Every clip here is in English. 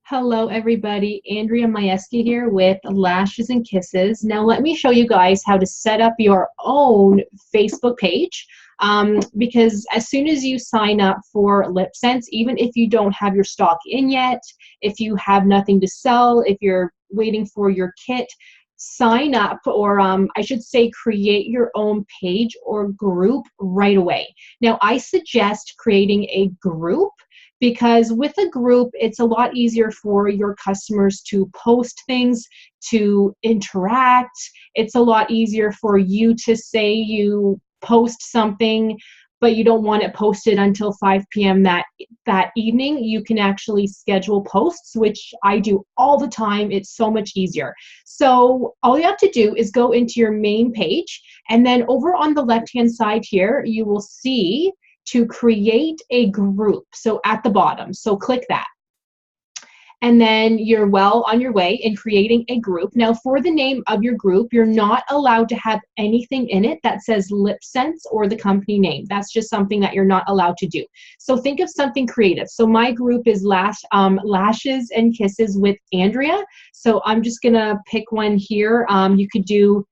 Hello, everybody. Andrea Majewski here with Lashes and Kisses. Now, let me show you guys how to set up your own Facebook page. Because as soon as you sign up for LipSense, even if you don't have your stock in yet, if you have nothing to sell, if you're waiting for your kit, sign up, or I should say create your own page or group right away. Now, I suggest creating a group because with a group, it's a lot easier for your customers to post things, to interact. It's a lot easier for you to say you post something, but you don't want it posted until 5 p.m. that evening. You can actually schedule posts, which I do all the time. It's so much easier. So all you have to do is go into your main page, and then over on the left-hand side here, you will see to create a group. So at the bottom, so click that. And then you're well on your way in creating a group. Now for the name of your group, you're not allowed to have anything in it that says LipSense or the company name. That's just something that you're not allowed to do. So think of something creative. So my group is Lashes and Kisses with Andrea. So I'm just gonna pick one here. You could do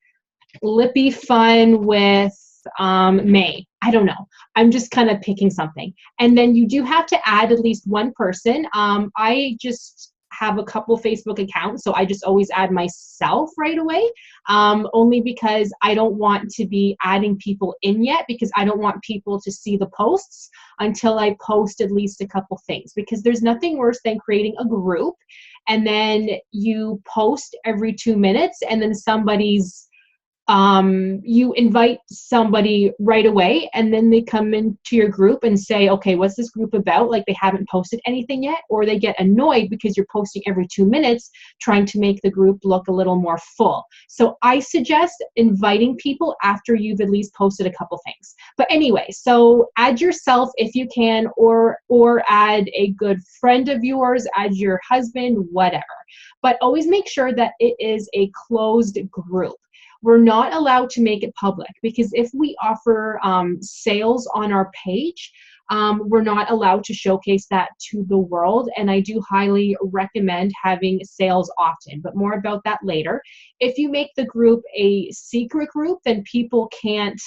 Lippy Fun with May. I don't know. I'm just kind of picking something. And then you do have to add at least one person. I just have a couple Facebook accounts, so I just always add myself right away, only because I don't want to be adding people in yet, because I don't want people to see the posts until I post at least a couple things, because there's nothing worse than creating a group and then you post every 2 minutes and then you invite somebody right away and then they come into your group and say, okay, what's this group about? Like they haven't posted anything yet, or they get annoyed because you're posting every 2 minutes trying to make the group look a little more full. So I suggest inviting people after you've at least posted a couple things. But anyway, so add yourself if you can, or add a good friend of yours, add your husband, whatever. But always make sure that it is a closed group. We're not allowed to make it public, because if we offer sales on our page, we're not allowed to showcase that to the world. And I do highly recommend having sales often, but more about that later. If you make the group a secret group, then people can't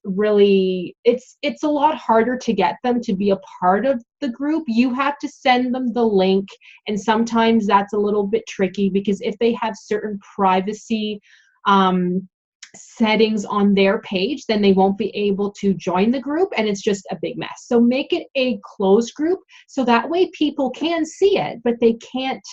really, it's a lot harder to get them to be a part of the group. You have to send them the link, and sometimes that's a little bit tricky, because if they have certain privacy settings on their page, then they won't be able to join the group, and it's just a big mess. So make it a closed group, so that way people can see it, but they can't,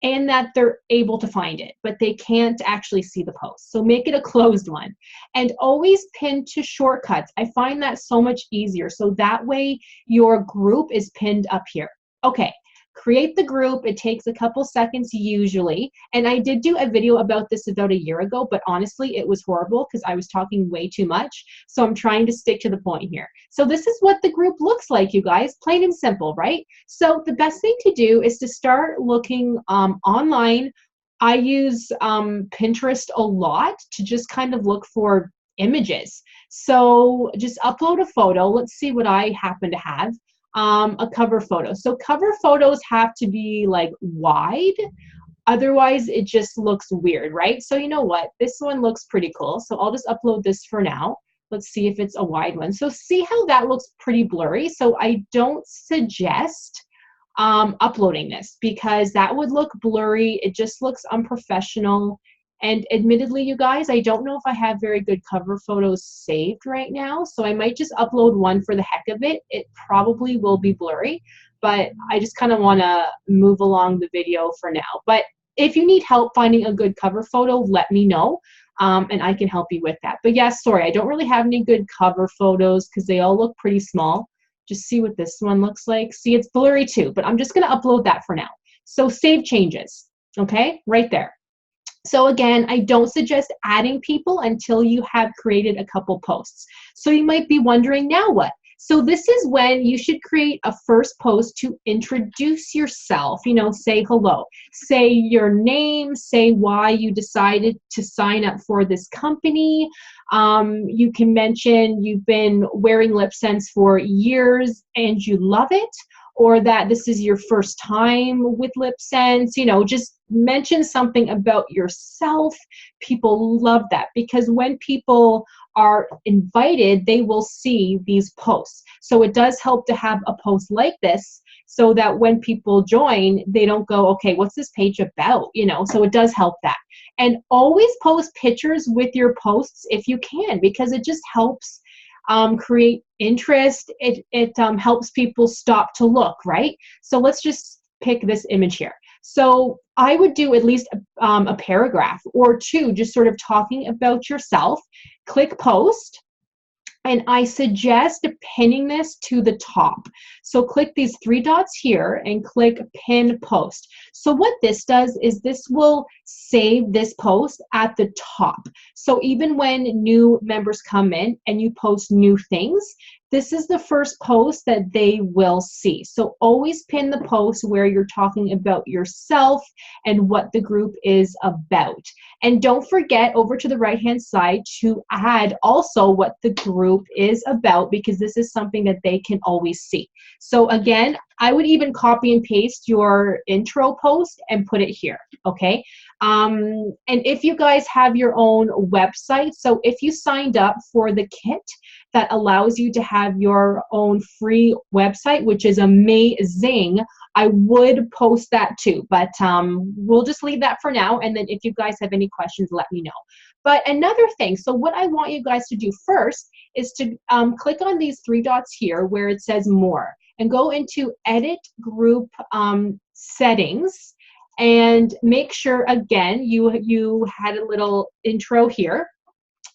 and that they're able to find it, but they can't actually see the post. So make it a closed one, and always pin to shortcuts. I find that so much easier. So that way your group is pinned up here. Okay, create the group. It takes a couple seconds usually. And I did do a video about this about a year ago, but honestly, it was horrible because I was talking way too much. So I'm trying to stick to the point here. So this is what the group looks like, you guys, plain and simple, right? So the best thing to do is to start looking online. I use Pinterest a lot to just kind of look for images. So just upload a photo. Let's see what I happen to have. A cover photo. So cover photos have to be like wide, otherwise it just looks weird, right? So you know what, this one looks pretty cool, so I'll just upload this for now. Let's see if it's a wide one. So see how that looks pretty blurry. So I don't suggest uploading this, because that would look blurry. It just looks unprofessional. And admittedly, you guys, I don't know if I have very good cover photos saved right now, so I might just upload one for the heck of it. It probably will be blurry, but I just kind of want to move along the video for now. But if you need help finding a good cover photo, let me know, and I can help you with that. But yes, sorry, I don't really have any good cover photos because they all look pretty small. Just see what this one looks like. See, it's blurry too, but I'm just going to upload that for now. So save changes, okay, right there. So again, I don't suggest adding people until you have created a couple posts. So you might be wondering, now what? So this is when you should create a first post to introduce yourself, you know, say hello, say your name, say why you decided to sign up for this company. You can mention you've been wearing LipSense for years and you love it, or that this is your first time with LipSense. You know, just mention something about yourself. People love that, because when people are invited, they will see these posts. So it does help to have a post like this, so that when people join, they don't go, okay, what's this page about? You know, so it does help that. And always post pictures with your posts if you can, because it just helps create interest. It helps people stop to look, right? So let's just pick this image here. So I would do at least a paragraph or two, just sort of talking about yourself. Click post. And I suggest pinning this to the top. So click these three dots here and click pin post. So what this does is this will save this post at the top. So even when new members come in and you post new things, this is the first post that they will see. So always pin the post where you're talking about yourself and what the group is about. And don't forget over to the right-hand side to add also what the group is about, because this is something that they can always see. So again, I would even copy and paste your intro post and put it here, okay? And if you guys have your own website, so if you signed up for the kit that allows you to have your own free website, which is amazing, I would post that too, but we'll just leave that for now. And then if you guys have any questions, let me know. But another thing, so what I want you guys to do first is to click on these three dots here where it says more, and go into edit group settings, and make sure again you had a little intro here,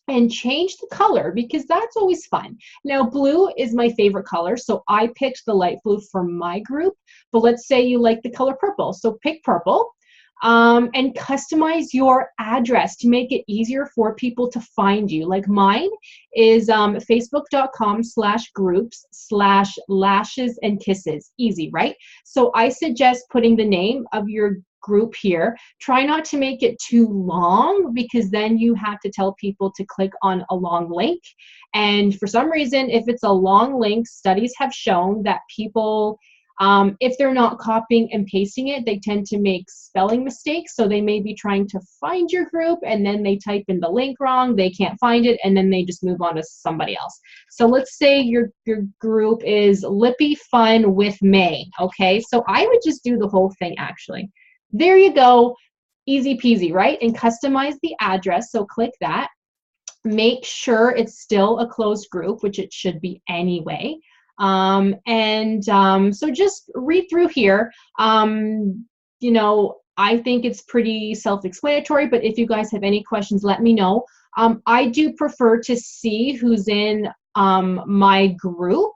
and change the color, because that's always fun. Now, blue is my favorite color, so I picked the light blue for my group, but let's say you like the color purple, so pick purple. And customize your address to make it easier for people to find you. Like mine is facebook.com/groups/lashes and kisses. Easy, right? So I suggest putting the name of your group here. Try not to make it too long, because then you have to tell people to click on a long link. And for some reason, if it's a long link, studies have shown that people, if they're not copying and pasting it, they tend to make spelling mistakes. So they may be trying to find your group and then they type in the link wrong, they can't find it, and then they just move on to somebody else. So let's say your group is Lippy Fun with May, okay? So I would just do the whole thing actually. There you go, easy peasy, right? And customize the address, so click that. Make sure it's still a closed group, which it should be anyway. So just read through here. You know, I think it's pretty self-explanatory, but if you guys have any questions, let me know. I do prefer to see who's in my group.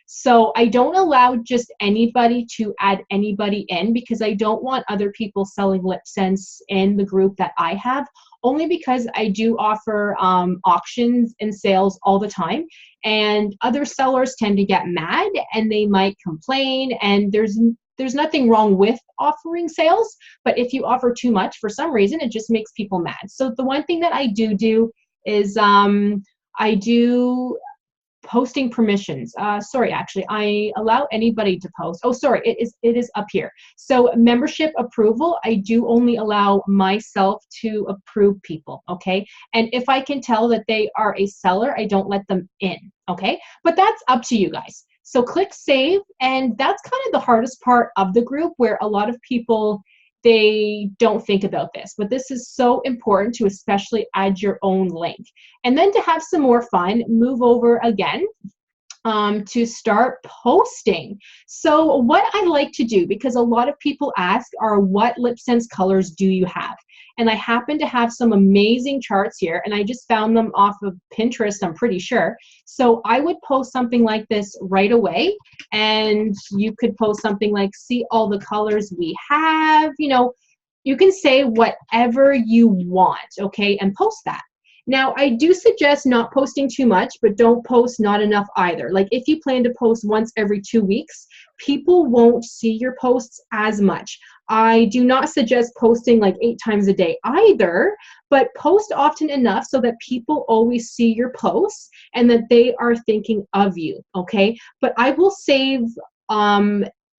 So I don't allow just anybody to add anybody in, because I don't want other people selling LipSense in the group that I have, only because I do offer auctions and sales all the time, and other sellers tend to get mad and they might complain, and there's nothing wrong with offering sales, but if you offer too much for some reason, it just makes people mad. So the one thing that I do is I do posting permissions. Sorry, actually, I allow anybody to post. Oh, sorry, it is up here. So membership approval, I do only allow myself to approve people, okay? And if I can tell that they are a seller, I don't let them in, okay? But that's up to you guys. So click save, and that's kind of the hardest part of the group, where a lot of people, they don't think about this, but this is so important to especially add your own link. And then to have some more fun, move over again to start posting. So what I like to do, because a lot of people ask, are what LipSense colors do you have? And I happen to have some amazing charts here, and I just found them off of Pinterest, I'm pretty sure. So I would post something like this right away, and you could post something like, see all the colors we have. You know, you can say whatever you want, okay, and post that. Now, I do suggest not posting too much, but don't post not enough either. Like if you plan to post once every 2 weeks, people won't see your posts as much. I do not suggest posting like 8 times a day either, but post often enough so that people always see your posts and that they are thinking of you, okay? But I will save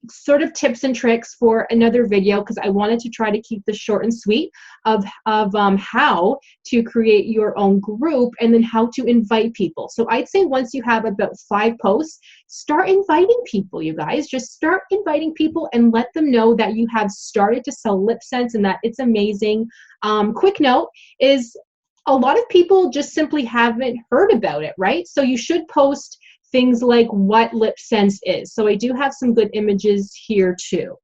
sort of tips and tricks for another video, because I wanted to try to keep this short and sweet of how to create your own group and then how to invite people. So I'd say once you have about 5 posts, start inviting people, you guys. Just start inviting people and let them know that you have started to sell LipSense and that it's amazing. Quick note is a lot of people just simply haven't heard about it, right? So you should post things like what LipSense is. So I do have some good images here too.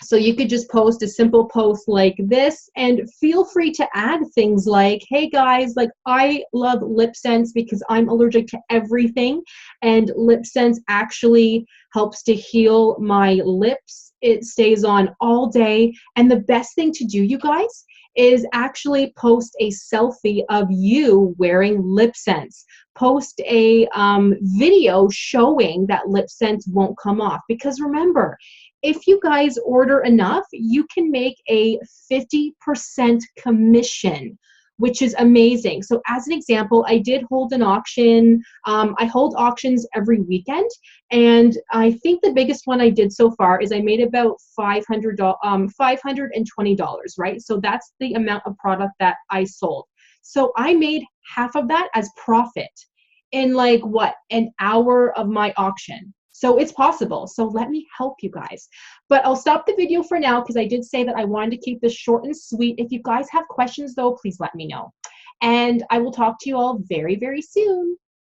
So you could just post a simple post like this, and feel free to add things like, hey guys, like I love LipSense because I'm allergic to everything, and LipSense actually helps to heal my lips. It stays on all day, and the best thing to do, you guys, is actually post a selfie of you wearing LipSense. Post a video showing that LipSense won't come off, because remember, if you guys order enough, you can make a 50% commission, which is amazing. So as an example, I did hold an auction. I hold auctions every weekend, and I think the biggest one I did so far is I made about $520, right? So that's the amount of product that I sold. So I made half of that as profit in like what, an hour of my auction. So it's possible. So let me help you guys. But I'll stop the video for now because I did say that I wanted to keep this short and sweet. If you guys have questions though, please let me know. And I will talk to you all very, very soon.